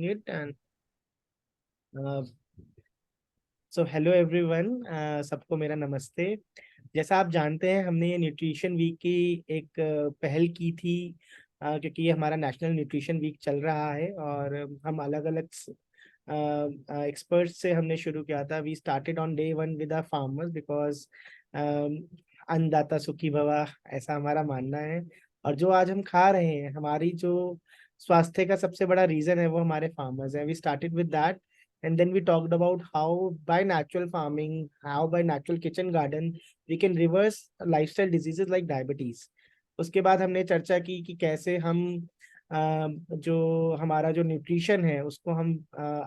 it and so hello everyone. सबको मेरा नमस्ते। जैसा आप जानते हैं, हमने ये न्यूट्रिशन वीक की एक पहल की थी, क्योंकि ये हमारा नेशनल न्यूट्रिशन वीक चल रहा है और हम अलग अलग एक्सपर्ट्स से हमने शुरू किया था। We started on day one with our farmers because अन्नदाता सुखी भवा, ऐसा हमारा मानना है। और जो आज हम खा रहे हैं, हमारी जो स्वास्थ्य का सबसे बड़ा रीजन है, वो हमारे फार्मर्स हैं। We started with that and then we talked about how by natural farming, how by natural kitchen garden we can reverse lifestyle diseases like diabetes. उसके बाद हमने चर्चा की कि कैसे हम जो हमारा जो न्यूट्रिशन है उसको हम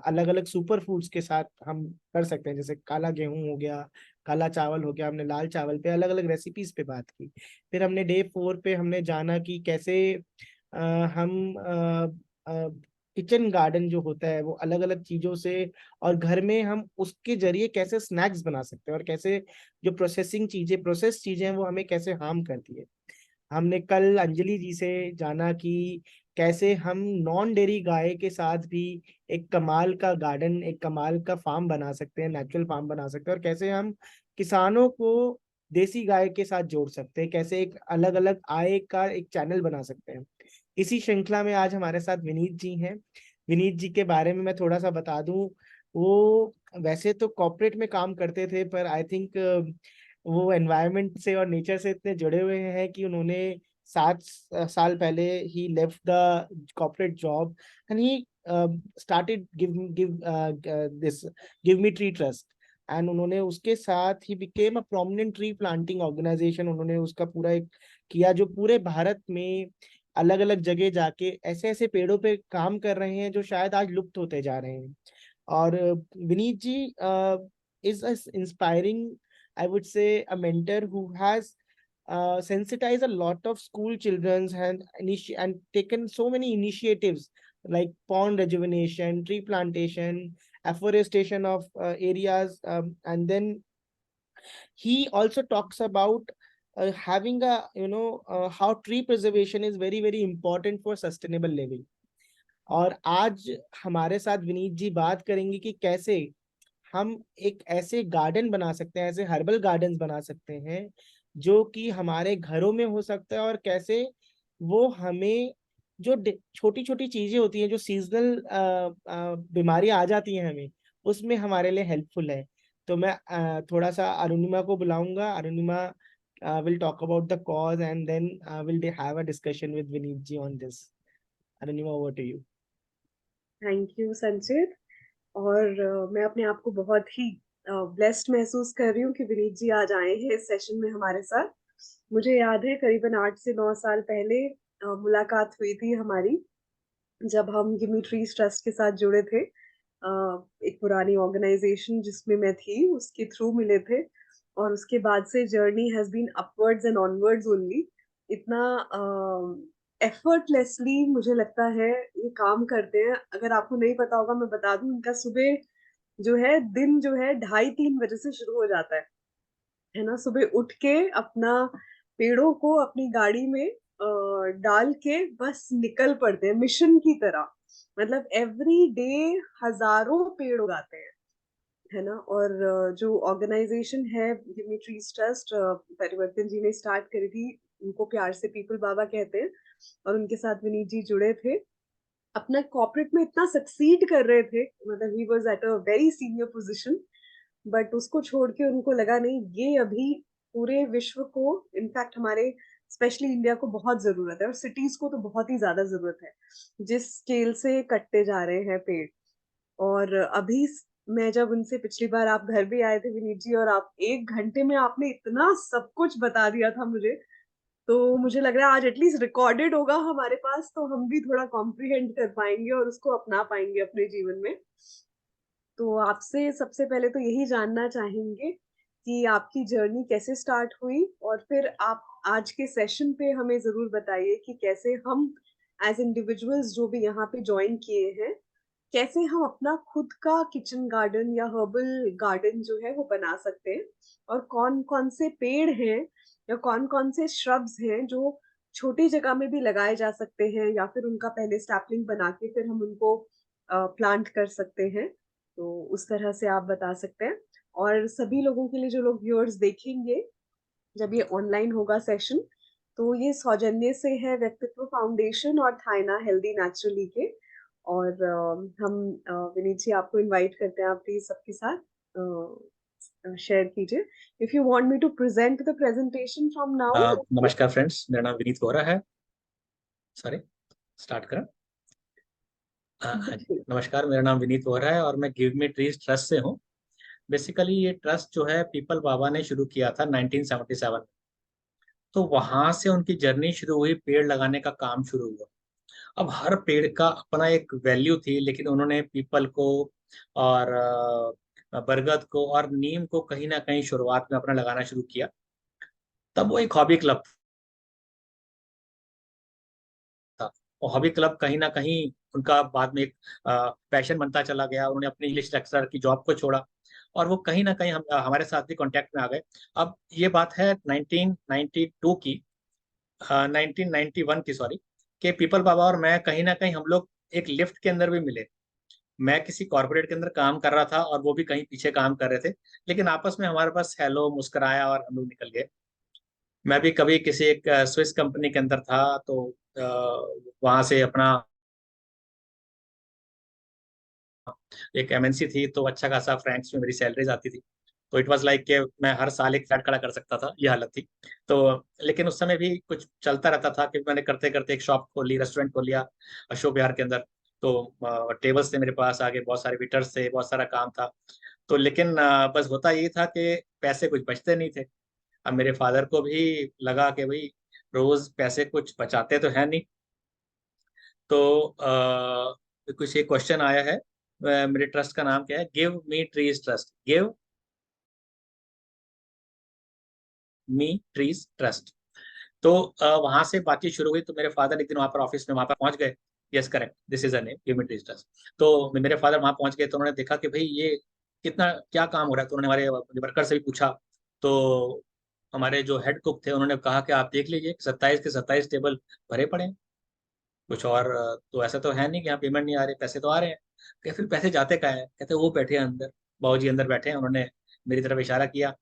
अलग अलग सुपर फूड्स के साथ हम कर सकते हैं। जैसे काला गेहूं हो गया, काला चावल हो गया, हमने लाल चावल पे अलग अलग रेसिपीज पे बात की। फिर हमने डे 4 पे हमने जाना कि कैसे अ, हम किचन गार्डन जो होता है वो अलग अलग चीजों से, और घर में हम उसके जरिए कैसे स्नैक्स बना सकते हैं, और कैसे जो प्रोसेस चीजें हैं वो हमें कैसे हार्म करती है। हमने कल अंजलि जी से जाना कि कैसे हम नॉन डेयरी गाय के साथ भी एक कमाल का गार्डन, एक कमाल का फार्म बना सकते हैं, नेचुरल फार्म बना सकते हैं, और कैसे हम किसानों को देसी गाय के साथ जोड़ सकते हैं, कैसे एक अलग अलग आय का एक चैनल बना सकते हैं। इसी श्रृंखला में आज हमारे साथ विनीत जी हैं। विनीत जी के बारे में मैं थोड़ा सा बता दूं। वो वैसे तो कॉर्पोरेट में काम करते थे, पर आई थिंक वो एनवायरनमेंट से और नेचर से इतने जुड़े हुए हैं कि उन्होंने 7 साल पहले ही left the corporate job and he started this give me tree trust. And उन्होंने उसके साथ ही became a prominent tree planting organisation. उन्होंने उसका पूरा एक किया, जो पूरे भारत में अलग अलग जगह जाके ऐसे ऐसे पेड़ों पे काम कर रहे हैं जो शायद आज लुप्त होते जा रहे हैं। और Vineet ji is inspiring, I would say, a mentor who has sensitized a lot of school children and taken so many initiatives like pond rejuvenation, tree plantation, afforestation of areas, and then he also talks about having a how tree preservation is very very important for sustainable living. और आज हमारे साथ विनीत जी बात करेंगे कि कैसे हम एक ऐसे गार्डन बना सकते हैं, ऐसे हर्बल गार्डन्स बना सकते हैं जो कि हमारे घरों में हो सकता है, और कैसे वो हमें जो छोटी छोटी चीजें होती हैं, जो सीजनल बीमारी आ जाती हैं हमें, उसमें हमारे लिए हेल्पफुल है। तो मैं थोड़ा सा अरुणिमा को बुलाऊंगा। Arunima will talk about the cause and then will they have a discussion with Vineet ji on this. Arunima, over to you. Thank you Sanchit. और मैं अपने आप को बहुत ही ब्लेस्ड महसूस कर रही हूँ कि विनीत जी आज आए हैं इस सेशन में हमारे साथ। मुझे याद है करीबन 8 से 9 साल पहले मुलाकात हुई थी हमारी, जब हम गिमी ट्रीज ट्रस्ट के साथ जुड़े थे। एक पुरानी ऑर्गेनाइजेशन जिसमें मैं थी उसके थ्रू मिले थे, और उसके बाद से journey has been upwards and onwards only. इतना एफर्टलेसली मुझे लगता है ये काम करते हैं। अगर आपको नहीं पता होगा मैं बता दूं, इनका सुबह जो है दिन जो है 2:30-3 बजे से शुरू हो जाता है ना। सुबह उठ के अपना पेड़ों को अपनी गाड़ी में डाल के बस निकल पड़ते हैं मिशन की तरह। मतलब एवरी डे हजारों पेड़ उगाते हैं, है ना। और जो ऑर्गेनाइजेशन है गिमी ट्रीज ट्रस्ट, परिवर्तन जी ने स्टार्ट करी थी, उनको प्यार से पीपल बाबा कहते हैं, और उनके साथ विनीत जी जुड़े थे। अपना कॉर्पोरेट में इतना सक्सीड कर रहे थे, मतलब he was at a very senior position, but उसको छोड़ के उनको लगा नहीं, ये अभी पूरे विश्व को, इनफैक्ट हमारे स्पेशली इंडिया को बहुत जरूरत है, और सिटीज को तो बहुत ही ज्यादा जरूरत है, जिस स्केल से कटते जा रहे हैं पेड़। और अभी मैं जब उनसे पिछली बार, आप घर भी आए थे विनीत जी, और आप 1 घंटे में आपने इतना सब कुछ बता दिया था मुझे, तो मुझे लग रहा है आज एटलीस्ट रिकॉर्डेड होगा हमारे पास, तो हम भी थोड़ा कॉम्प्रिहेंड कर पाएंगे और उसको अपना पाएंगे अपने जीवन में। तो आपसे सबसे पहले तो यही जानना चाहेंगे कि आपकी जर्नी कैसे स्टार्ट हुई, और फिर आप आज के सेशन पे हमें जरूर बताइए कि कैसे हम एज इंडिविजुअल्स जो भी यहाँ पे ज्वाइन किए हैं, कैसे हम अपना खुद का किचन गार्डन या हर्बल गार्डन जो है वो बना सकते हैं, और कौन कौन से पेड़ हैं या कौन कौन से श्रब्स हैं जो छोटी जगह में भी लगाए जा सकते हैं, या फिर उनका पहले स्टैपलिंग बना के फिर हम उनको प्लांट कर सकते हैं, तो उस तरह से आप बता सकते हैं। और सभी लोगों के लिए, जो लोग व्यूअर्स देखेंगे जब ये ऑनलाइन होगा सेशन, तो ये सौजन्य से है व्यक्तित्व फाउंडेशन और थाइना हेल्दी नेचुरली के। और हम विनीत जी आपको इनवाइट करते हैं, आप प्लीज सबके साथ शेयर कीजिए। If you want me to present the presentation from now. नमस्कार फ्रेंड्स, मेरा नाम विनीत वोरा है। सॉरी, स्टार्ट करें। हाँ जी, नमस्कार, मेरा नाम विनीत वोरा है और मैं गिव मी ट्रीज ट्रस्ट से हूँ। बेसिकली ये ट्रस्ट जो है पीपल बाबा ने शुरू किया था 1977 में। तो वहां से उनकी जर्नी शुरू हुई, पेड़ लगाने का काम शुरू हुआ। अब हर पेड़ का अपना एक वैल्यू थी, लेकिन उन्होंने पीपल को और बरगद को और नीम को कहीं ना कहीं शुरुआत में अपना लगाना शुरू किया। तब वो एक हॉबी क्लब था, और हॉबी क्लब कहीं ना कहीं उनका बाद में एक पैशन बनता चला गया। उन्होंने अपनी इंग्लिश लेक्चरर की जॉब को छोड़ा और वो कहीं ना कहीं हमारे साथ भी कांटेक्ट में आ गए। अब ये बात है 1992 की, 1991 की सॉरी, कि पीपल बाबा और मैं कहीं ना कहीं हम लोग एक लिफ्ट के अंदर भी मिले। मैं किसी कॉर्पोरेट के अंदर काम कर रहा था और वो भी कहीं पीछे काम कर रहे थे, लेकिन आपस में हमारे पास हेलो मुस्कुराया और हम लोग निकल गए। मैं भी कभी किसी एक स्विस कंपनी के अंदर था, तो वहां से अपना एक एमएनसी थी, तो अच्छा खासा फ्रैंक्स में मेरी सैलरीज आती थी। तो इट वाज लाइक कि मैं हर साल एक फ्लैट खड़ा कर सकता था, ये हालत थी। तो लेकिन उस समय भी कुछ चलता रहता था कि मैंने करते करते एक शॉप खोल ली, रेस्टोरेंट खोल लिया अशोक विहार के अंदर। तो टेबल्स थे मेरे पास, आगे बहुत सारे वेटर्स थे, बहुत सारा काम था। तो लेकिन बस होता यही था कि पैसे कुछ बचते नहीं थे। अब मेरे फादर को भी लगा कि भाई रोज पैसे कुछ बचाते तो है नहीं। तो कुछ एक क्वेश्चन आया है, मेरे ट्रस्ट का नाम क्या है, give me trees trust, give me trees trust. तो वहां से बातचीत शुरू हुई। तो मेरे फादर एक दिन वहां पर ऑफिस में वहां पर पहुंच गए। Yes correct, this is a name, give me trees trust. तो मेरे फादर वहां पहुंच गए, तो उन्होंने देखा कि भाई ये कितना क्या काम हो रहा है। तो उन्होंने हमारे वर्कर से भी पूछा। तो हमारे जो हेड कुक थे उन्होंने कहा कि आप देख लीजिए 27 के 27 टेबल भरे पड़े हैं। कुछ और तो ऐसा तो है नहीं कि यहाँ पेमेंट नहीं आ रही, पैसे तो आ रहे हैं। कहते फिर पैसे जाते कहाँ है? कहते वो बैठे हैं अंदर, बाबूजी अंदर बैठे हैं। उन्होंने मेरी तरफ इशारा किया।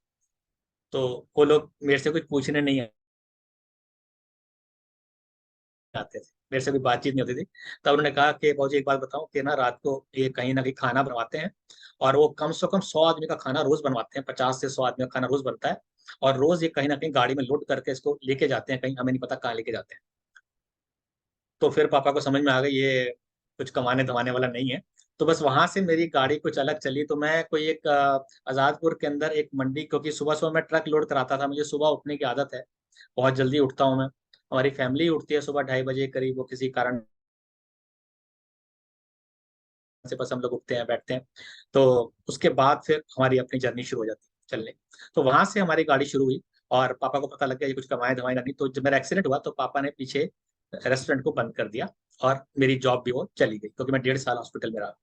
तो वो लोग मेरे से कुछ पूछने नहीं आते थे, मेरे से कोई बातचीत नहीं होती थी। तब उन्होंने कहा कि बाबूजी एक बात बताऊं कि ना रात को ये कहीं ना कहीं खाना बनवाते हैं, और वो कम से कम 100 आदमी का खाना रोज बनवाते हैं, 50 से 100 आदमी का खाना रोज बनता है। और रोज ये कहीं ना कहीं गाड़ी में लोड करके इसको लेके जाते हैं, कहीं हमें नहीं पता कहाँ लेके जाते हैं। तो फिर पापा को समझ में आ गई ये कुछ कमाने धमाने वाला नहीं है। तो बस वहां से मेरी गाड़ी कुछ अलग चली। तो मैं कोई एक आजादपुर के अंदर एक मंडी, क्योंकि सुबह सुबह मैं ट्रक लोड कराता था, मुझे सुबह उठने की आदत है, बहुत जल्दी उठता हूँ मैं। हमारी फैमिली उठती है सुबह 2:30 बजे करीब, वो किसी कारण से बस हम लोग उठते हैं, बैठते हैं। तो उसके बाद फिर हमारी अपनी जर्नी शुरू हो जाती है चलने। तो वहां से हमारी गाड़ी शुरू हुई और पापा को पता लग गया ये कुछ कमाए धमाए नहीं। तो जब मेरा एक्सीडेंट हुआ तो पापा ने पीछे रेस्टोरेंट को बंद कर दिया और मेरी जॉब भी वो चली गई, क्योंकि मैं 1.5 साल हॉस्पिटल में रहा।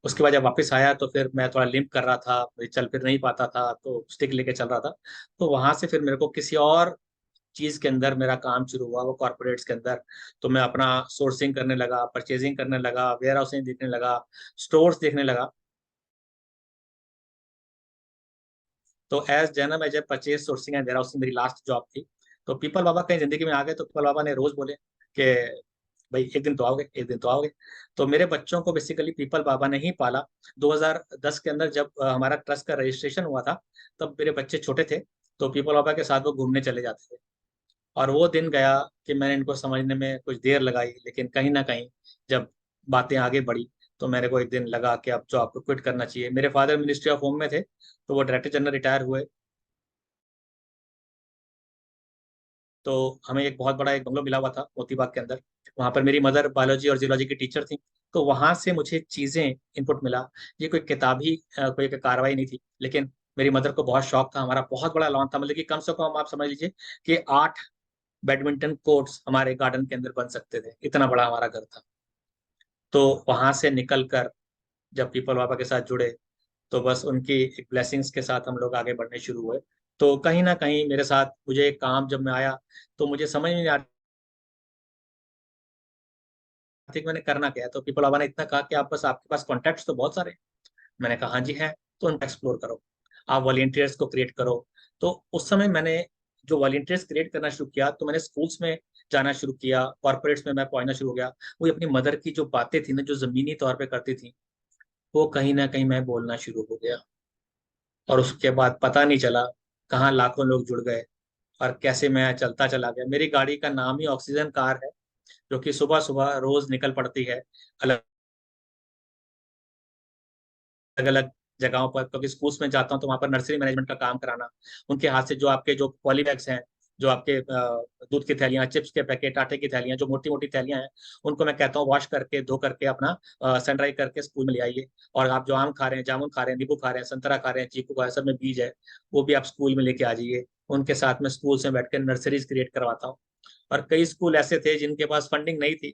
उसके बाद जब वापस आया तो फिर मैं थोड़ा लिम्प कर रहा था, मैं चल फिर नहीं पाता था, तो स्टिक लेके चल रहा था। तो वहां से फिर मेरे को किसी और चीज के अंदर मेरा काम शुरू हुआ, वो कॉर्पोरेट्स के अंदर। तो मैं अपना सोर्सिंग करने लगा, परचेजिंग करने लगा, वेयर हाउसिंग देखने लगा, स्टोर्स देखने लगा। तो as general manager purchase sourcing and warehousing मेरी लास्ट जॉब थी। तो पीपल बाबा कहीं जिंदगी में आ गए, तो पीपल बाबा ने रोज बोले कि भाई एक दिन तो आओगे, एक दिन तो आओगे। तो मेरे बच्चों को बेसिकली पीपल बाबा ने ही पाला। 2010 के अंदर जब हमारा ट्रस्ट का रजिस्ट्रेशन हुआ था, तब मेरे बच्चे छोटे थे। तो पीपल बाबा के साथ वो घूमने चले जाते थे। और वो दिन गया कि मैंने इनको समझने में कुछ देर लगाई, लेकिन कहीं ना कहीं जब बातें आगे बढ़ी तो मेरे को एक दिन लगा कि अब जॉब को क्विट करना चाहिए। मेरे फादर मिनिस्ट्री ऑफ होम में थे, तो वो डायरेक्टर जनरल रिटायर हुए। तो हमें एक बहुत बड़ा एक बंगलो मिला हुआ था मोती बाग के अंदर। वहां पर मेरी मदर बायोलॉजी और जियोलॉजी की टीचर थी। तो वहां से मुझे चीजें इनपुट मिला। ये कोई किताबी कोई कार्रवाई नहीं थी, लेकिन मेरी मदर को बहुत शौक था। हमारा बहुत बड़ा लॉन था, मतलब कि कम से कम आप समझ लीजिए कि 8 बैडमिंटन कोर्ट्स हमारे गार्डन के अंदर बन सकते थे, इतना बड़ा हमारा घर था। तो वहां से निकल कर जब पीपल बाबा के साथ जुड़े, तो बस उनकी एक ब्लेसिंग्स के साथ हम लोग आगे बढ़ने शुरू हुए। तो कहीं ना कहीं मेरे साथ मुझे एक काम जब मैं आया, तो मुझे समझ नहीं आ कि मैंने करना क्या है, तो पीपल बाबा ने इतना कहा कि आप बस, आपके पास कॉन्टैक्ट्स तो बहुत सारे हैं। मैंने कहा हाँ जी है, तो उनको एक्सप्लोर करो, आप वॉलंटियर्स को क्रिएट करो। तो उस समय मैंने जो वॉलंटियर्स क्रिएट करना शुरू किया, तो मैंने स्कूल्स में जाना शुरू किया, कॉर्पोरेट्स में मैं पहुंचना शुरू हो गया। वो अपनी मदर की जो बातें थी ना, जो जमीनी तौर पे करती थी, वो कहीं ना कहीं मैं बोलना शुरू हो गया। और उसके बाद पता नहीं चला कहाँ लाखों लोग जुड़ गए, और कैसे मैं चलता चला गया। मेरी गाड़ी का नाम ही ऑक्सीजन कार है, जो कि सुबह सुबह रोज निकल पड़ती है अलग अलग जगहों पर, क्योंकि स्कूल्स में जाता हूँ तो वहाँ पर नर्सरी मैनेजमेंट का काम कराना। उनके हाथ से जो आपके जो पॉली बैग्स हैं, जो आपके दूध की थैलियाँ, चिप्स के पैकेट, आटे की थैलियाँ, जो मोटी मोटी थैलियाँ हैं, उनको मैं कहता हूँ वॉश करके, धो करके, अपना सन ड्राई करके स्कूल में ले आइए। और आप जो आम खा रहे हैं, जामुन खा रहे हैं, नींबू खा रहे हैं, संतरा खा रहे हैं, चीकू खा रहे हैं, सब में बीज है, वो भी आप स्कूल में लेके आ जाइए। उनके साथ में स्कूल से बैठ कर नर्सरीज क्रिएट करवाता हूँ। और कई स्कूल ऐसे थे जिनके पास फंडिंग नहीं थी,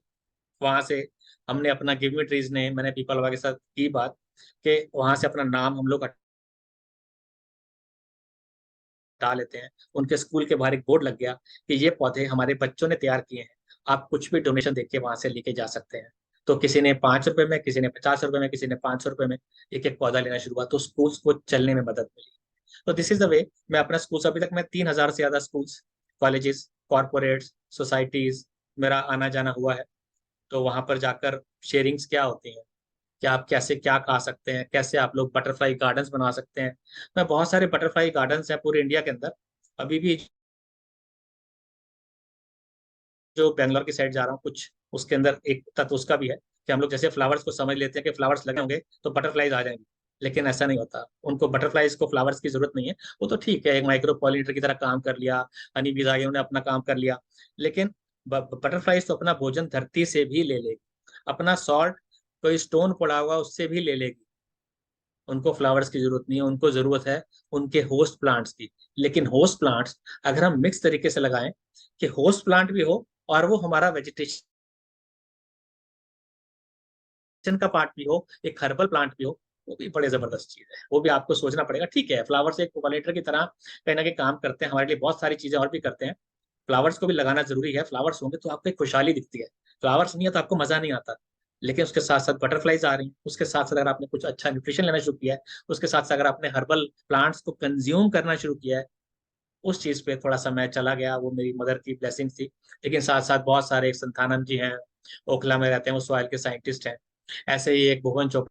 वहां से हमने अपना गिव मी ट्रीज ने, मैंने पीपल वाला के साथ की बात कि वहां से अपना नाम हम लोग हटा लेते हैं। उनके स्कूल के बाहर एक बोर्ड लग गया कि ये पौधे हमारे बच्चों ने तैयार किए हैं, आप कुछ भी डोनेशन देके वहां से लेके जा सकते हैं। तो किसी ने 5 रुपए में, किसी ने 50 रुपए में, किसी ने 500 रुपए में एक एक पौधा लेना शुरू हुआ, तो स्कूल्स को चलने में मदद मिली। तो दिस इज द वे मैं अपना स्कूल्स, अभी तक मैं 3,000 से ज्यादा स्कूल्स, कॉलेजेस, कॉर्पोरेट्स, सोसाइटीज, मेरा आना जाना हुआ है। तो वहां पर जाकर शेयरिंग्स क्या होती हैं, कि आप कैसे क्या खा सकते हैं, कैसे आप लोग बटरफ्लाई गार्डन्स बना सकते हैं। मैं बहुत सारे बटरफ्लाई गार्डन्स हैं पूरे इंडिया के अंदर। अभी भी जो बेंगलोर की साइड जा रहा हूँ कुछ, उसके अंदर एक तत्व उसका भी है कि हम लोग जैसे फ्लावर्स को समझ लेते हैं कि फ्लावर्स लगे होंगे तो बटरफ्लाईज आ जाएंगे, लेकिन ऐसा नहीं होता। उनको बटरफ्लाईज को फ्लावर्स की जरूरत नहीं है। वो तो ठीक है, एक माइक्रो पॉलिनेटर की तरह काम कर लिया, हनी बीज आ गए, उन्होंने अपना काम कर लिया, लेकिन बटरफ्लाईज तो अपना भोजन धरती से भी ले लेगी, अपना सॉल्ट कोई स्टोन पड़ा हुआ उससे भी ले लेगी। उनको फ्लावर्स की जरूरत नहीं है, उनको जरूरत है उनके होस्ट प्लांट्स की। लेकिन होस्ट प्लांट्स अगर हम मिक्स तरीके से लगाएं, कि होस्ट प्लांट भी हो और वो हमारा वेजिटेशन का पार्ट भी हो, एक हर्बल प्लांट भी हो, वो भी बड़े जबरदस्त चीज है। वो भी आपको सोचना पड़ेगा। ठीक है, फ्लावर्स एक पोलिनेटर की तरह कहीं ना कहीं काम करते हैं, हमारे लिए बहुत सारी चीजें और भी करते हैं। फ्लावर्स को भी लगाना जरूरी है, फ्लावर्स होंगे तो आपको एक खुशहाली दिखती है, फ्लावर्स नहीं है तो आपको मजा नहीं आता। लेकिन उसके साथ साथ बटरफ्लाईज आ रही हैं, उसके साथ साथ अगर आपने कुछ अच्छा न्यूट्रिशन लेना शुरू किया है, उसके साथ साथ अगर आपने हर्बल प्लांट्स को कंज्यूम करना शुरू किया है, उस चीज पे थोड़ा सा मैं चला गया, वो मेरी मदर की ब्लेसिंग थी। लेकिन साथ साथ बहुत सारे, एक संथानम जी हैं, ओखला में रहते हैं, वो सॉइल के साइंटिस्ट हैं। ऐसे ही एक भुवन चोपड़ा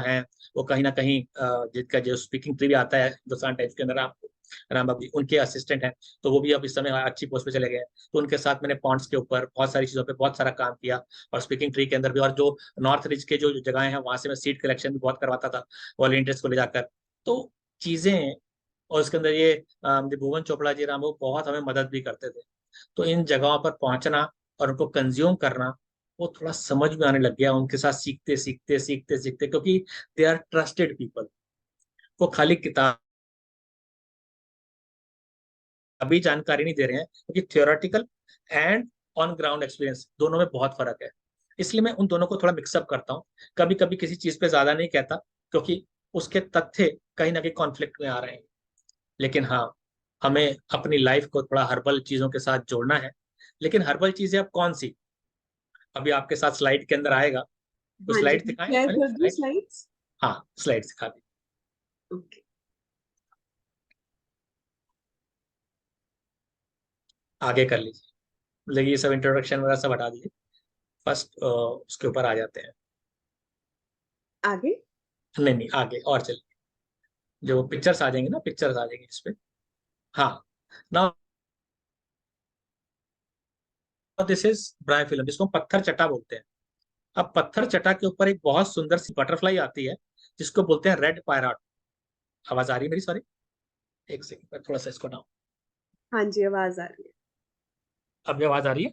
है, वो कहीं ना कहीं जिनका जो स्पीकिंग ट्री भी आता है हिंदुस्तान टाइम्स के अंदर, आपको राम बाबू जी उनके असिस्टेंट हैं। तो वो भी अब इस समय अच्छी पोस्ट पे चले गए हैं। तो उनके साथ मैंने पॉन्ड्स के ऊपर बहुत सारी चीजों पे बहुत सारा काम किया, और स्पीकिंग ट्री के अंदर भी। और जो नॉर्थ रीच के जो जगह हैं, वहां से मैं सीड कलेक्शन भी बहुत करवाता था वॉलंटियर्स को ले जाकर। तो चीजें, और उसके अंदर ये जो भुवन चोपड़ा जी, राम वो बहुत हमें मदद भी करते थे। तो इन जगहों पर पहुंचना और उनको कंज्यूम करना, वो थोड़ा समझ में आने लग गया उनके साथ सीखते सीखते सीखते सीखते, क्योंकि दे आर ट्रस्टेड पीपल। वो खाली किताब अभी जानकारी नहीं दे रहे हैं, क्योंकि theoretical and on ground experience दोनों में बहुत फर्क है। इसलिए मैं उन दोनों को थोड़ा मिक्सअप करता हूँ। कभी कभी किसी चीज पे ज्यादा नहीं कहता, क्योंकि उसके तथ्य कहीं ना कहीं कॉन्फ्लिक्ट में आ रहे हैं। लेकिन हाँ, हमें अपनी लाइफ को थोड़ा हर्बल चीजों के साथ जोड़ना है। लेकिन हर्बल चीजें अब कौन सी, अभी आपके साथ स्लाइड के अंदर आएगा। तो हाँ जी, स्लाइड मैं दिखाएं शेयर पहले कर दूं स्लाइड। स्लाइड्स। हाँ, स्लाइड दिखा दी। ओके। आगे कर लीजिए, मतलब ये सब इंट्रोडक्शन वगैरह सब हटा दीजिए। फर्स्ट उसके ऊपर आ जाते हैं। आगे। नहीं नहीं, आगे और चलिए। जो पिक्चर्स आ जाएंगे ना, पिक्चर्स आ जाएंगे इस पे। हाँ, नाउ दिस इज ब्राय फिल्म, जिसको हम पत्थर चटा बोलते हैं। अब पत्थर चटा के ऊपर एक बहुत सुंदर सी बटरफ्लाई आती है, जिसको बोलते हैं रेड पायरॉट। आवाज आ रही है मेरी? सॉरी, एक सेकंड, थोड़ा सा इसको डाउन। हाँ जी, आवाज आ रही है। अब ये आवाज आ रही है?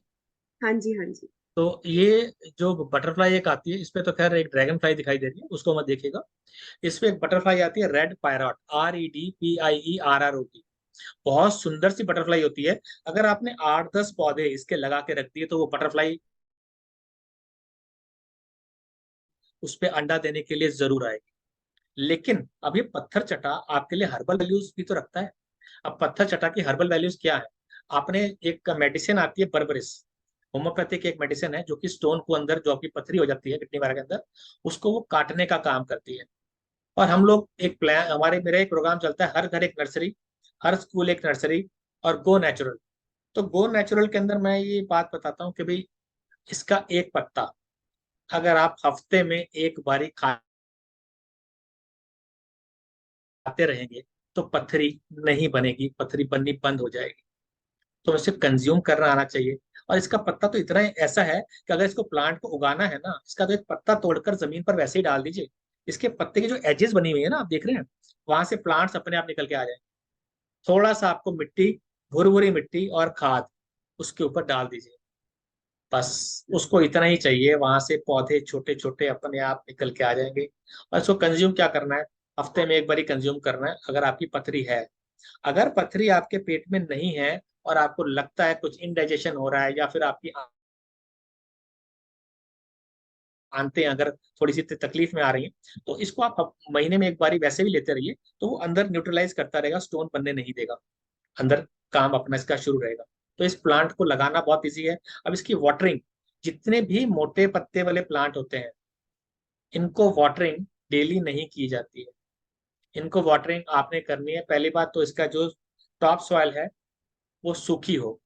हाँ जी, हाँ जी। तो ये जो बटरफ्लाई एक आती है, इस पे तो खैर एक ड्रैगन फ्लाई दिखाई दे रही है, उसको मत देखिएगा। इस पे एक बटरफ्लाई आती है, रेड पायरॉट, REDPIERROT। बहुत सुंदर सी बटरफ्लाई होती है। अगर आपने 8-10 पौधे इसके लगा के रख दिए, तो वो बटरफ्लाई उस पे अंडा देने के लिए जरूर आएगी। लेकिन अब ये पत्थर चटा आपके लिए हर्बल वैल्यूज भी तो रखता है। अब पत्थर चटा की हर्बल वैल्यूज क्या है? आपने, एक मेडिसिन आती है बर्बरिस, होम्योपैथिक एक मेडिसिन है जो कि स्टोन को अंदर, जो आपकी पथरी हो जाती है किडनी वगैरह के अंदर, उसको वो काटने का काम करती है। और हम लोग एक प्लान, हमारे मेरा एक प्रोग्राम चलता है, हर घर एक नर्सरी, हर स्कूल एक नर्सरी, और गो नेचुरल। तो गो नेचुरल के अंदर मैं ये बात बताता हूँ कि भाई इसका एक पत्ता अगर आप हफ्ते में एक बारी खाते रहेंगे तो पथरी नहीं बनेगी, पथरी बननी बंद हो जाएगी। तो इसे कंज्यूम करना आना चाहिए। और इसका पत्ता तो इतना ऐसा है कि अगर इसको प्लांट को उगाना है ना, इसका तो एक पत्ता तोड़कर जमीन पर वैसे ही डाल दीजिए, इसके पत्ते की जो एजेस बनी हुई है ना, आप देख रहे हैं, वहां से प्लांट्स अपने आप निकल के आ जाए। थोड़ा सा आपको मिट्टी, भुरभुरी मिट्टी और खाद उसके ऊपर डाल दीजिए, बस उसको इतना ही चाहिए, वहां से पौधे छोटे छोटे अपने आप निकल के आ जाएंगे। और इसको कंज्यूम क्या करना है, हफ्ते में एक बार ही कंज्यूम करना है। अगर आपकी पथरी है, अगर पथरी आपके पेट में नहीं है और आपको लगता है कुछ इनडाइजेशन हो रहा है, या फिर आपकी आंतें अगर थोड़ी सी तकलीफ में आ रही हैं, तो इसको आप महीने में एक बारी वैसे भी लेते रहिए, तो वो अंदर न्यूट्रलाइज करता रहेगा, स्टोन बनने नहीं देगा, अंदर काम अपना इसका शुरू रहेगा। तो इस प्लांट को लगाना बहुत इजी है। अब इसकी वाटरिंग, जितने भी मोटे पत्ते वाले प्लांट होते हैं, इनको वाटरिंग डेली नहीं की जाती है। इनको वाटरिंग आपने करनी है, पहली बात तो इसका जो टॉप सॉइल है वो सूखी हो,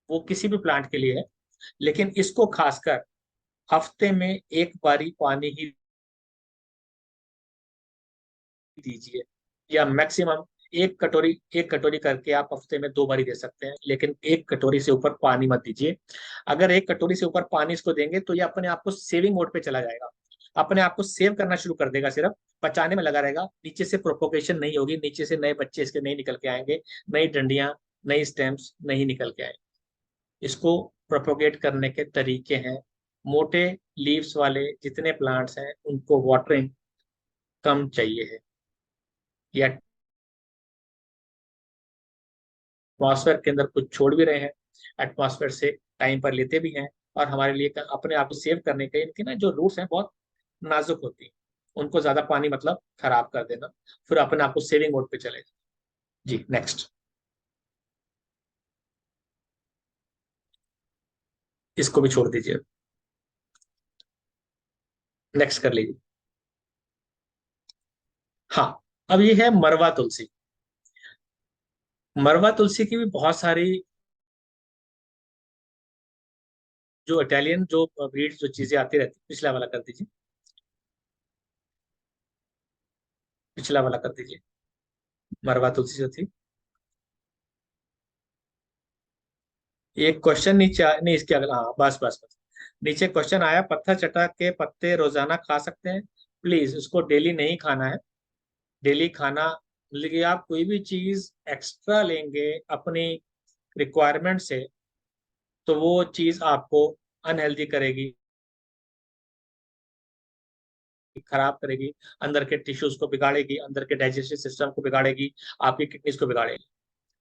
वो किसी भी प्लांट के लिए है। लेकिन इसको खासकर हफ्ते में एक बारी पानी ही दीजिए, या मैक्सिमम एक कटोरी करके आप हफ्ते में 2 बारी दे सकते हैं, लेकिन एक कटोरी से ऊपर पानी मत दीजिए। अगर एक कटोरी से ऊपर पानी इसको देंगे तो ये अपने आप को सेविंग मोड पे चला जाएगा, अपने आप को सेव करना शुरू कर देगा, सिर्फ पचाने में लगा रहेगा, नीचे से प्रोपोगेशन नहीं होगी, नीचे से नए बच्चे इसके नहीं निकल के आएंगे, नई डंडियां, नई स्टेम्स नहीं निकल के आएंगे। इसको प्रोपोगेट करने के तरीके हैं, मोटे लीव्स वाले जितने प्लांट्स हैं उनको वाटरिंग कम चाहिए है, या एटमॉस्फेयर के अंदर कुछ छोड़ भी रहे हैं, एटमॉस्फेयर से टाइम पर लेते भी हैं। और हमारे लिए अपने आप को सेव करने के, इनकी ना जो रूट्स हैं बहुत नाजुक होती हैं, उनको ज्यादा पानी मतलब खराब कर देना, फिर अपने आप को सेविंग मोड पे चले। जी नेक्स्ट, इसको भी छोड़ दीजिए, नेक्स्ट कर लीजिए। हाँ, अब ये है मरवा तुलसी। मरवा तुलसी की भी बहुत सारी जो इटालियन जो ब्रीड जो चीजें आती रहती, पिछला वाला कर दीजिए, पिछला वाला कर दीजिए, मरवा तुलसी जो थी। एक क्वेश्चन नीचे नहीं, इसके अगला, हाँ बस बस बस, नीचे क्वेश्चन आया, पत्थर चटा के पत्ते रोजाना खा सकते हैं? प्लीज उसको डेली नहीं खाना है। डेली खाना मतलब कि आप कोई भी चीज एक्स्ट्रा लेंगे अपनी रिक्वायरमेंट से, तो वो चीज आपको अनहेल्दी करेगी, खराब करेगी, अंदर के टिश्यूज को बिगाड़ेगी, अंदर के डाइजेस्टिव सिस्टम को बिगाड़ेगी, आपकी किडनीज को बिगाड़ेगी।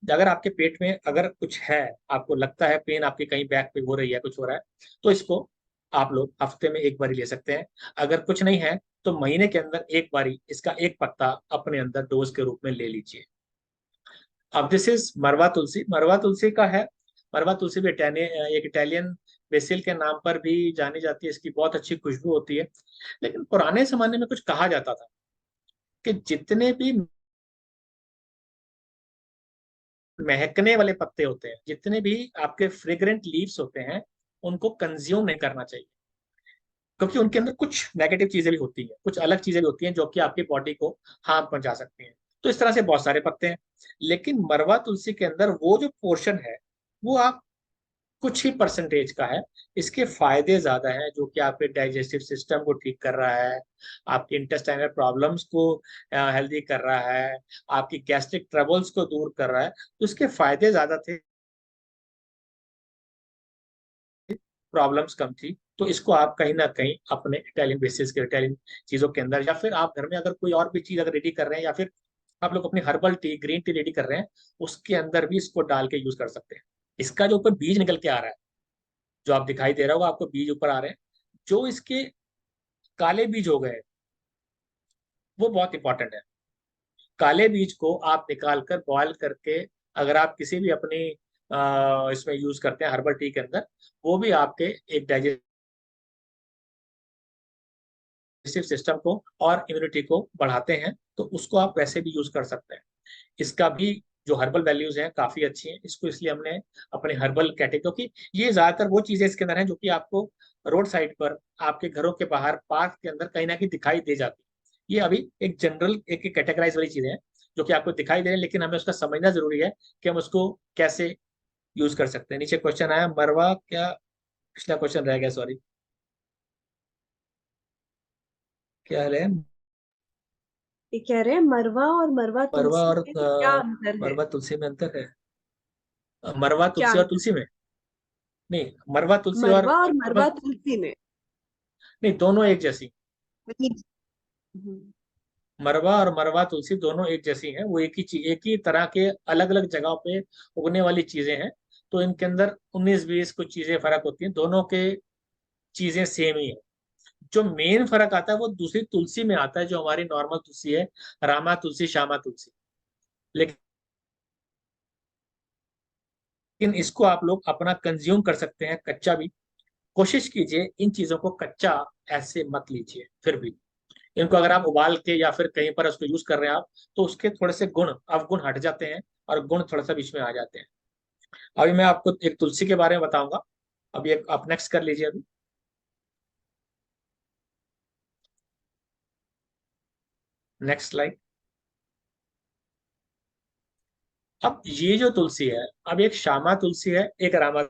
अगर आपके पेट में अगर कुछ है, आपको लगता है पेन आपकी कहीं बैक पे हो रही है, कुछ हो रहा है, तो इसको आप लोग हफ्ते में एक बारी ले सकते हैं। अगर कुछ नहीं है तो महीने के अंदर एक बारी इसका एक पत्ता अपने अंदर डोज के रूप में ले लीजिए। अब दिस इज मरवा तुलसी। मरवा तुलसी का है, मरवा तुलसी भी एक इटालियन बेसिल के नाम पर भी जानी जाती है, इसकी बहुत अच्छी खुशबू होती है। लेकिन पुराने जमाने में कुछ कहा जाता था कि जितने भी महकने वाले पत्ते होते हैं, जितने भी आपके फ्रेग्रेंट लीव्स होते हैं, उनको कंज्यूम नहीं करना चाहिए, क्योंकि उनके अंदर कुछ नेगेटिव चीजें भी होती हैं, कुछ अलग चीजें भी होती हैं जो कि आपकी बॉडी को हार्म पहुंचा सकती हैं। तो इस तरह से बहुत सारे पत्ते हैं, लेकिन मरवा तुलसी के अंदर वो जो पोर्शन है वो आप कुछ ही परसेंटेज का है। इसके फायदे ज्यादा हैं, जो कि आपके डाइजेस्टिव सिस्टम को ठीक कर रहा है, आपकी इंटेस्टाइनल प्रॉब्लम्स को हेल्दी कर रहा है, आपकी गैस्ट्रिक ट्रबल्स को दूर कर रहा है, तो इसके फायदे ज्यादा थे, प्रॉब्लम्स कम थी। तो इसको आप कहीं ना कहीं अपने इटालियन बेसिस के इटालियन चीजों के अंदर, या फिर आप घर में अगर कोई और भी चीज अगर रेडी कर रहे हैं, या फिर आप लोग अपनी herbal tea, green tea ready कर रहे हैं, उसके अंदर भी इसको डाल के यूज कर सकते हैं। इसका जो ऊपर बीज निकल के आ रहा है, जो आप दिखाई दे रहा होगा आपको बीज ऊपर आ रहे हैं, जो इसके काले बीज हो गए, वो बहुत इंपॉर्टेंट है। काले बीज को आप निकाल कर बॉयल करके, अगर आप किसी भी अपनी इसमें यूज करते हैं हर्बल टी के अंदर, वो भी आपके एक डाइजेस्टिव सिस्टम को और इम्यूनिटी को बढ़ाते हैं, तो उसको आप वैसे भी यूज कर सकते हैं। इसका भी जो हर्बल वैल्यूज हैं काफी अच्छी हैं, इसको इसलिए हमने अपने हर्बल कैटेगरी, क्योंकि ये ज्यादातर वो चीजें इसके अंदर हैं जो कि आपको रोड साइड पर, आपके घरों के बाहर, पार्क के अंदर कहीं ना कहीं दिखाई दे जाती है। ये अभी एक जनरल एक कैटेगराइज वाली चीजें हैं जो कि आपको दिखाई दे रही है, लेकिन हमें उसका समझना जरूरी है कि हम उसको कैसे यूज कर सकते हैं। नीचे क्वेश्चन आया मरवा, क्या पिछला क्वेश्चन रह गया, सॉरी, क्या है? ये कह रहे हैं मरवा और मरवा मरवा तुलसी और में क्या अंतर है? मरवा तुलसी में अंतर है? मरवा क्या तुलसी और अंतर? तुलसी में? नहीं, मरवा तुलसी और मरवा और नॉर्मल, मरवा तुलसी में? नहीं, दोनों एक जैसी। मतलब- हम्म, मरवा और मरवा तुलसी दोनों एक जैसी हैं, वो एक ही तरह के अलग अलग जगहों पे उगने वाली चीजें हैं। तो इनके अंदर 19-20 कुछ चीजें फर्क होती हैं, दोनों के चीजें सेम ही है। जो मेन फर्क आता है वो दूसरी तुलसी में आता है, जो हमारी नॉर्मल तुलसी है, रामा तुलसी, श्यामा तुलसी। लेकिन इसको आप लोग अपना कंज्यूम कर सकते हैं कच्चा भी। कोशिश कीजिए इन चीजों को कच्चा ऐसे मत लीजिए, फिर भी इनको अगर आप उबाल के या फिर कहीं पर उसको यूज कर रहे हैं आप, तो उसके थोड़े से गुण अवगुण हट जाते हैं और गुण थोड़ा सा बीच में आ जाते हैं। अभी मैं आपको एक तुलसी के बारे में बताऊंगा। अभी एक आप नेक्स्ट कर लीजिए, अभी नेक्स्ट स्लाइड। अब ये जो तुलसी है, अब एक श्यामा तुलसी है, एक रामा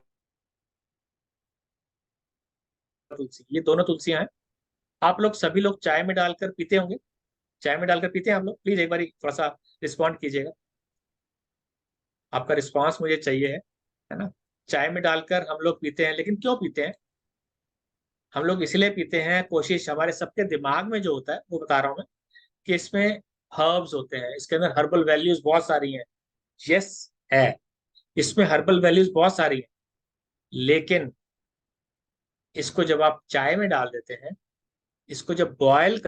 तुलसी, ये दोनों तुलसियां हैं। आप लोग सभी लोग चाय में डालकर पीते होंगे, चाय में डालकर पीते हैं आप लोग? प्लीज एक बार थोड़ा सा रिस्पॉन्ड कीजिएगा, आपका रिस्पॉन्स मुझे चाहिए है ना? चाय में डालकर हम लोग पीते हैं, लेकिन क्यों पीते हैं? हम लोग इसलिए पीते हैं, कोशिश हमारे सबके दिमाग में जो होता है वो बता रहा हूं मैं, कि इसमें हर्ब्स होते हैं, इसके अंदर हर्बल वैल्यूज बहुत सारी हैं। यस, है, इसमें हर्बल वैल्यूज बहुत सारी हैं, लेकिन इसको जब आप चाय में डाल देते हैं, इसको जब बॉयल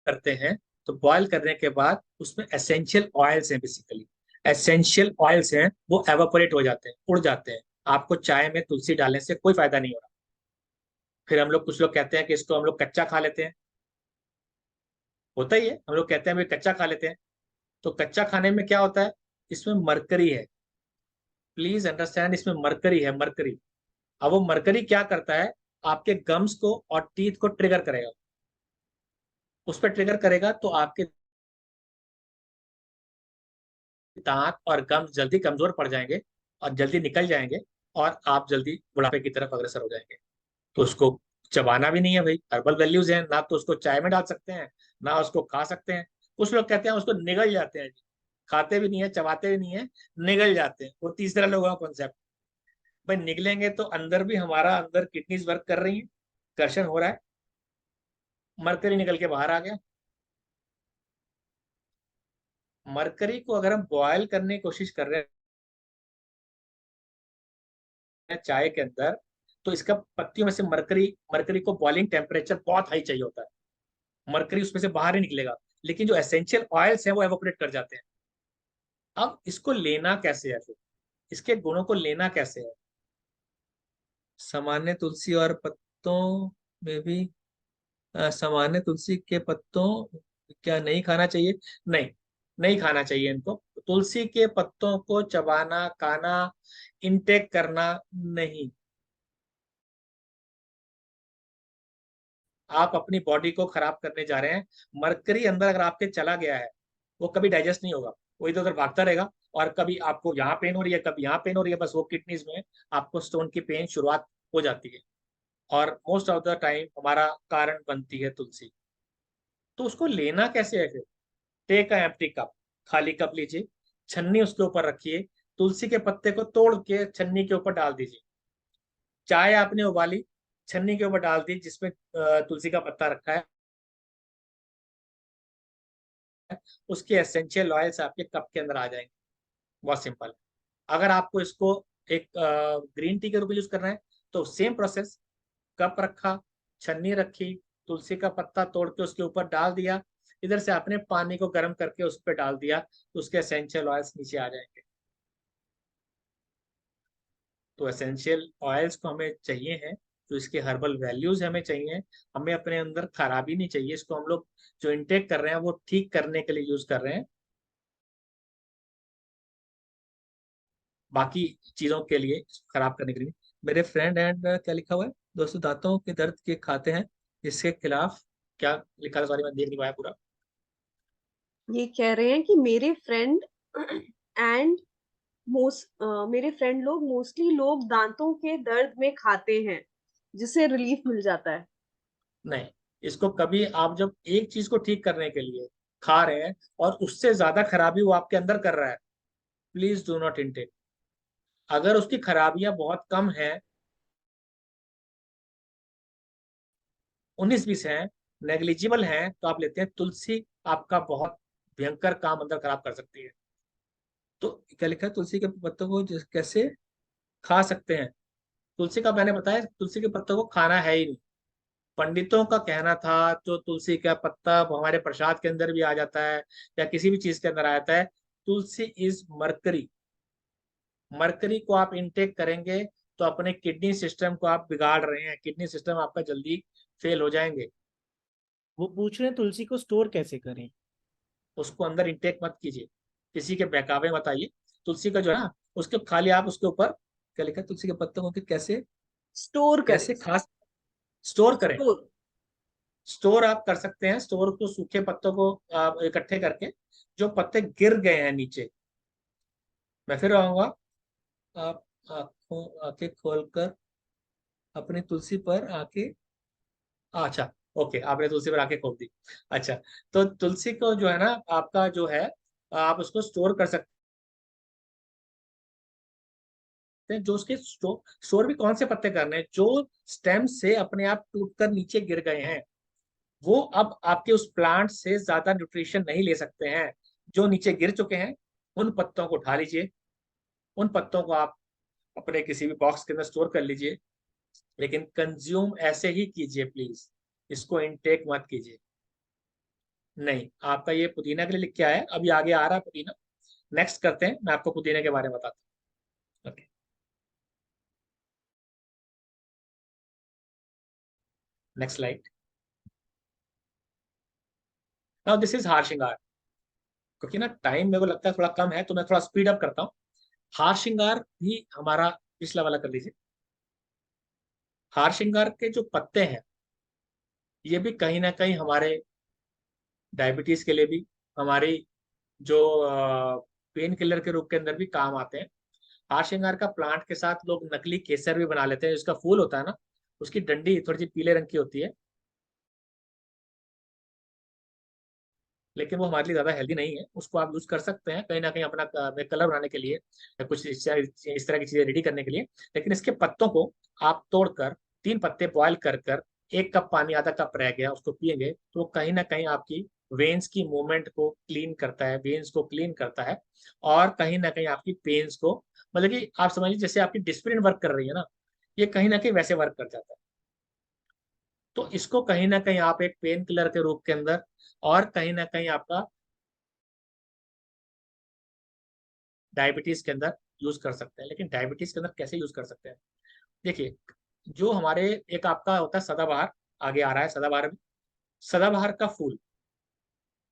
करते हैं, तो बॉयल करने के बाद उसमें एसेंशियल ऑयल्स हैं, बेसिकली एसेंशियल ऑयल्स हैं, वो एवापोरेट हो जाते हैं, उड़ जाते हैं। आपको चाय में तुलसी डालने से कोई फायदा नहीं हो रहा। फिर हम लोग, कुछ लोग कहते हैं कि इसको हम लोग कच्चा खा लेते हैं, होता ही है, हम लोग कहते हैं भाई कच्चा खा लेते हैं। तो कच्चा खाने में क्या होता है? इसमें मरकरी है, प्लीज अंडरस्टैंड, इसमें मरकरी है, मरकरी। अब वो मरकरी क्या करता है? आपके गम्स को और टीथ को ट्रिगर करेगा, उस पर ट्रिगर करेगा, तो आपके दांत और गम्स जल्दी कमजोर पड़ जाएंगे और जल्दी निकल जाएंगे, और आप जल्दी बुढ़ापे की तरफ अग्रसर हो जाएंगे। तो उसको चबाना भी नहीं है भाई, हर्बल वैल्यूज हैं ना, तो उसको चाय में डाल सकते हैं ना उसको खा सकते हैं। कुछ लोग कहते हैं उसको निगल जाते हैं, खाते भी नहीं है, चबाते भी नहीं है, निगल जाते हैं, वो तीसरा लोगों का कॉन्सेप्ट। भाई निगलेंगे तो अंदर भी हमारा, अंदर किडनीज वर्क कर रही है, कर्षण हो रहा है, मरकरी निकल के बाहर आ गया। मरकरी को अगर हम बॉयल करने की कोशिश कर रहे हैं चाय के अंदर, तो इसका पत्तियों में से मरकरी मरकरी को बॉइलिंग टेम्परेचर बहुत हाई चाहिए होता है, मरकरी उसमें से बाहर ही निकलेगा, लेकिन जो एसेंशियल ऑयल्स हैं वो एवोपरेट कर जाते हैं। अब इसको लेना कैसे है फिर? इसके गुणों को लेना कैसे है? सामान्य तुलसी और पत्तों में भी सामान्य तुलसी के पत्तों क्या नहीं खाना चाहिए? नहीं, नहीं खाना चाहिए इनको। तुलसी के पत्तों को चबाना, खाना, इनटेक करना नहीं। आप अपनी बॉडी को खराब करने जा रहे हैं। मरकरी अंदर अगर आपके चला गया है, वो कभी डाइजेस्ट नहीं होगा, वो इधर उधर भागता रहेगा, और कभी आपको यहाँ पेन हो रही है, कभी यहाँ पेन हो रही है, बस वो किडनीज में आपको स्टोन की पेन शुरुआत हो जाती है, और मोस्ट ऑफ द टाइम हमारा कारण बनती है तुलसी। तो उसको लेना कैसे है फिर? टेक अ एम्प्टी कप, खाली कप लीजिए, छन्नी उसके ऊपर रखिए, तुलसी के पत्ते को तोड़ के छन्नी के ऊपर डाल दीजिए। चाय आपने उबाली, छन्नी के ऊपर डाल दी जिसमें तुलसी का पत्ता रखा है, उसके एसेंशियल ऑयल्स आपके कप के अंदर आ जाएंगे। बहुत सिंपल है। अगर आपको इसको एक ग्रीन टी के रूप में यूज करना है, तो सेम प्रोसेस, कप रखा, छन्नी रखी, तुलसी का पत्ता तोड़ के उसके ऊपर डाल दिया, इधर से आपने पानी को गर्म करके उस पर डाल दिया तो उसके एसेंशियल ऑयल्स नीचे आ जाएंगे। तो एसेंशियल ऑयल्स को हमें चाहिए हैं, तो इसके हर्बल वैल्यूज हमें चाहिए। हमें अपने अंदर खराबी नहीं चाहिए, इसको हम लोग जो इंटेक कर रहे हैं वो ठीक करने के लिए यूज कर रहे हैं, बाकी चीजों के लिए खराब करने के लिए। मेरे फ्रेंड एंड क्या लिखा हुआ है दोस्तों, दांतों के दर्द के खाते हैं इसके खिलाफ, क्या लिखा है सॉरी मैं देख नहीं पाया पूरा। ये कह रहे हैं कि एंड मेरे फ्रेंड लोग मोस्टली लोग दांतों के दर्द में खाते हैं जिससे रिलीफ मिल जाता है। नहीं, इसको कभी आप जब एक चीज को ठीक करने के लिए खा रहे हैं और उससे ज्यादा खराबी वो आपके अंदर कर रहा है, प्लीज डू नॉट इनटेक। अगर उसकी खराबियां बहुत कम है, 19-20 हैं, नेग्लिजिबल हैं, तो आप लेते हैं तुलसी। आपका बहुत भयंकर काम अंदर खराब कर सकती है। तो क्या लिखा है, तुलसी के पत्तों को कैसे खा सकते हैं। तुलसी का मैंने बताया, तुलसी के पत्तों को खाना है ही नहीं। पंडितों का कहना था जो तुलसी का पत्ता हमारे प्रसाद के अंदर भी आ जाता है या किसी भी चीज के अंदर आ जाता है, तुलसी इज मरकरी। मरकरी को आप इनटेक करेंगे तो अपने किडनी सिस्टम को आप बिगाड़ रहे हैं, किडनी सिस्टम आपका जल्दी फेल हो जाएंगे। वो पूछ रहे हैं तुलसी को स्टोर कैसे करें। उसको अंदर इंटेक मत कीजिए, किसी के बहकावे मत आइए। तुलसी का जो है ना, उसके खाली आप उसके ऊपर क्या लिखा है, तुलसी के पत्तों को कैसे स्टोर करें। कैसे खास स्टोर करें। स्टोर। स्टोर आप कर सकते हैं, स्टोर को सूखे पत्तों को आप इकट्ठे करके, जो पत्ते गिर गए हैं नीचे। मैं फिर आऊंगा, आप आंखें खोलकर अपनी तुलसी पर आके, अच्छा, ओके, आपने तुलसी पर आके खोल दी। अच्छा, तो तुलसी को जो है ना आपका जो है, आप उसको स्टोर कर सकते हैं। जो उसके स्टोर भी कौन से पत्ते करने हैं, जो स्टेम से अपने आप टूटकर नीचे गिर गए हैं, वो अब आपके उस प्लांट से ज्यादा न्यूट्रिशन नहीं ले सकते हैं। जो नीचे गिर चुके हैं उन पत्तों को उठा लीजिए, उन पत्तों को आप अपने किसी भी बॉक्स के अंदर स्टोर कर लीजिए, लेकिन कंज्यूम ऐसे ही कीजिए प्लीज, इसको इनटेक मत कीजिए। नहीं, आपका ये पुदीना के लिए लिख के आया है, अभी आगे आ रहा है पुदीना। नेक्स्ट करते हैं, मैं आपको पुदीने के बारे में बताता हूँ। Okay, next slide. Now this is हार श्रृंगार। क्योंकि ना टाइम मेरे को लगता है थोड़ा कम है, तो मैं थोड़ा स्पीड अप करता हूँ। हार श्रृंगार भी हमारा पिछला वाला कर लीजिए। हार श्रृंगार के जो पत्ते हैं, ये भी कहीं ना कहीं हमारे डायबिटीज के लिए भी, हमारी जो पेन किलर के रूप के अंदर भी काम आते हैं। हार श्रृंगार का प्लांट के साथ लोग नकली केसर भी बना लेते हैं। जिसका फूल होता है ना, उसकी डंडी थोड़ी सी पीले रंग की होती है, लेकिन वो हमारे लिए ज्यादा हेल्दी नहीं है। उसको आप यूज कर सकते हैं कहीं ना कहीं अपना कलर बनाने के लिए या कुछ इस तरह की चीजें रेडी करने के लिए। लेकिन इसके पत्तों को आप तोड़कर 3 पत्ते बॉयल कर कर 1 कप पानी, आधा कप रह गया, उसको पिएंगे तो वो कहीं ना कहीं आपकी वेन्स की मूवमेंट को क्लीन करता है, वेन्स को क्लीन करता है। और कहीं ना कहीं आपकी पेन्स को, मतलब कि आप समझिए जैसे आपकी डिस्प्रिन वर्क कर रही है ना, ये कहीं ना कहीं वैसे वर्क कर जाता है। तो इसको कहीं ना कहीं आप एक पेन किलर के रूप के अंदर, और कहीं ना कहीं आपका डायबिटीज के अंदर यूज कर सकते हैं। लेकिन डायबिटीज के अंदर कैसे यूज कर सकते हैं, देखिए, जो हमारे एक आपका होता है सदाबहार, आगे आ रहा है सदाबहार में। सदाबहार का फूल,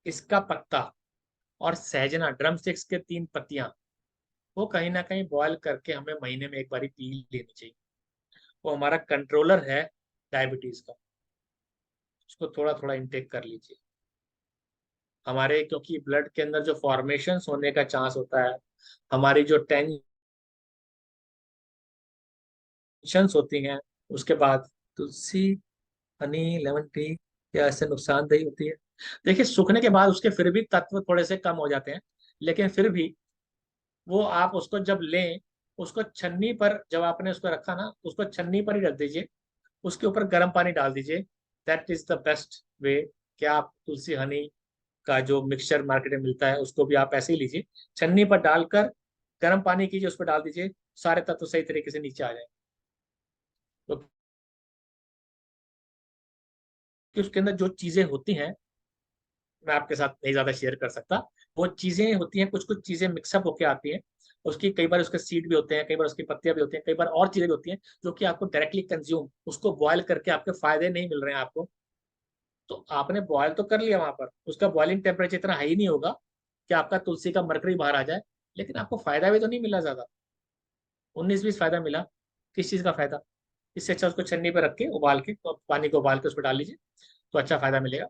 इसका पत्ता और सहजना ड्रम स्टिक्स के 3 पत्तियां, वो कहीं ना कहीं बॉयल करके हमें महीने में एक बारी पी लेनी चाहिए। वो हमारा कंट्रोलर है डायबिटीज का, उसको थोड़ा थोड़ा इंटेक कर लीजिए। हमारे क्योंकि ब्लड के अंदर जो फॉर्मेशन होने का चांस होता है, हमारी जो टेंशंस होती हैं, उसके बाद तुलसी, हनी, लेमन टी, क्या ऐसे नुकसानदेही होती है। देखिए, सूखने के बाद उसके फिर भी तत्व थोड़े से कम हो जाते हैं, लेकिन फिर भी वो आप उसको जब लें, उसको छन्नी पर, जब आपने उसको रखा ना, उसको छन्नी पर ही रख दीजिए, उसके ऊपर गर्म पानी डाल दीजिए। That is the best way. क्या आप तुलसी हनी का जो मिक्सचर मार्केट में मिलता है उसको भी आप ऐसे ही लीजिए, छन्नी पर डालकर गर्म पानी कीजिए, उस पर डाल दीजिए, सारे तत्व सही तरीके से नीचे आ जाए। तो कि उसके अंदर जो चीजें होती हैं मैं आपके साथ नहीं ज्यादा शेयर कर सकता। वो चीजें होती हैं, कुछ कुछ चीजें मिक्सअप होके आती हैं। उसकी कई बार उसके सीड भी होते हैं, कई बार उसकी पत्तियां भी होती हैं, कई बार और चीजें भी होती हैं जो कि आपको डायरेक्टली कंज्यूम, उसको बॉयल करके आपके फायदे नहीं मिल रहे हैं आपको। तो आपने बॉयल तो कर लिया, वहां पर उसका बॉइलिंग टेम्परेचर इतना हाई नहीं होगा कि आपका तुलसी का मरकरी बाहर आ जाए, लेकिन आपको फायदा भी तो नहीं मिला ज्यादा। 19-20 फायदा मिला। किस चीज का फायदा? इससे अच्छा उसको छन्नी पे रख के उबाल के, तो पानी को उबाल के उस पर डाल लीजिए, तो अच्छा फायदा मिलेगा।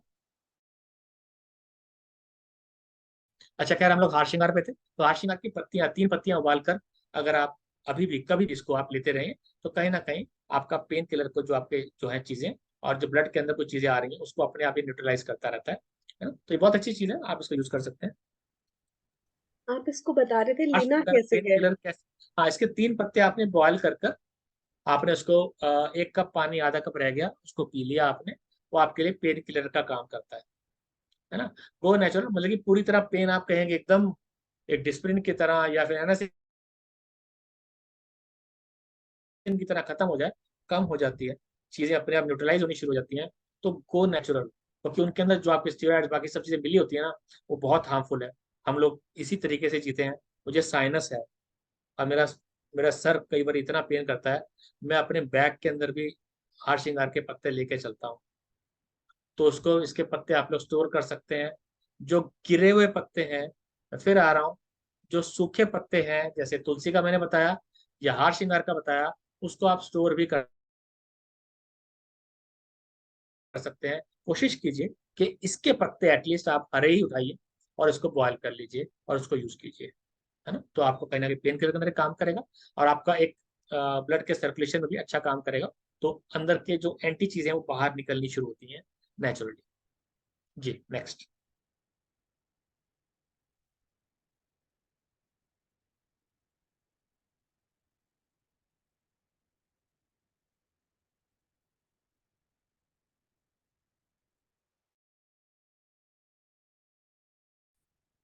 अच्छा, खैर हम लोग हार श्रृंगार पे थे, तो हार श्रृंगार की पत्तियां, 3 पत्तियां उबाल कर अगर आप अभी भी कभी भी इसको आप लेते रहें, तो कहीं ना कहीं आपका पेन किलर को, जो आपके जो है चीजें, और जो ब्लड के अंदर कुछ चीजें आ रही हैं, उसको अपने आप ही न्यूट्रलाइज करता रहता है ना। तो ये बहुत अच्छी चीज है, आप इसको यूज कर सकते हैं। आप इसको बता रहे थे हार लेना श्रृंगार कैसे पेन है? किलर कैसे? हाँ, इसके 3 पत्ते आपने बॉयल कर कर, आपने उसको 1 कप पानी, आधा कप रह गया, उसको पी लिया आपने, वो आपके लिए पेन किलर का काम करता है ना। वो नेचुरल, मतलब कि पूरी तरह पेन आप कहेंगे एकदम एक डिस्प्रिन की तरह या फिर एनासिन की तरह खत्म हो जाए, कम हो जाती है, चीजें अपने आप न्यूट्रलाइज होनी शुरू हो जाती हैं, तो गो नेचुरल। क्योंकि उनके अंदर जो आपके स्टेरॉइड्स बाकी सब चीजें मिली होती है ना, वो बहुत हार्मफुल है। हम लोग इसी तरीके से जीते हैं। मुझे साइनस है, और मेरा मेरा सर कई बार इतना पेन करता है, मैं अपने बैग के अंदर भी हार श्रृंगार के पत्ते लेके चलता हूँ। तो उसको, इसके पत्ते आप लोग स्टोर कर सकते हैं। जो गिरे हुए पत्ते हैं, मैं फिर आ रहा हूँ, जो सूखे पत्ते हैं जैसे तुलसी का मैंने बताया या हार श्रृंगार का बताया, उसको आप स्टोर भी कर सकते हैं। कोशिश कीजिए कि इसके पत्ते एटलीस्ट आप हरे ही उठाइए और इसको बॉयल कर लीजिए और उसको यूज कीजिए, है ना। तो आपको कहीं ना कहीं पेन किलर के अंदर काम करेगा, और आपका एक ब्लड के सर्कुलेशन में भी अच्छा काम करेगा। तो अंदर के जो एंटी चीजें हैं वो बाहर निकलनी शुरू होती हैं नेचुरली। जी, नेक्स्ट।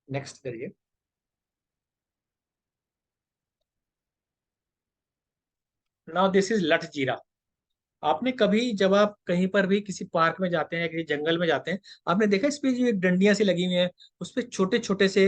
नेक्स्ट करिए। नाउ दिस इज लठ जीरा। आपने कभी, जब आप कहीं पर भी किसी पार्क में जाते हैं, किसी जंगल में जाते हैं, आपने देखा इस पे जो एक डंडियां सी लगी हुई हैं, उस पे छोटे छोटे से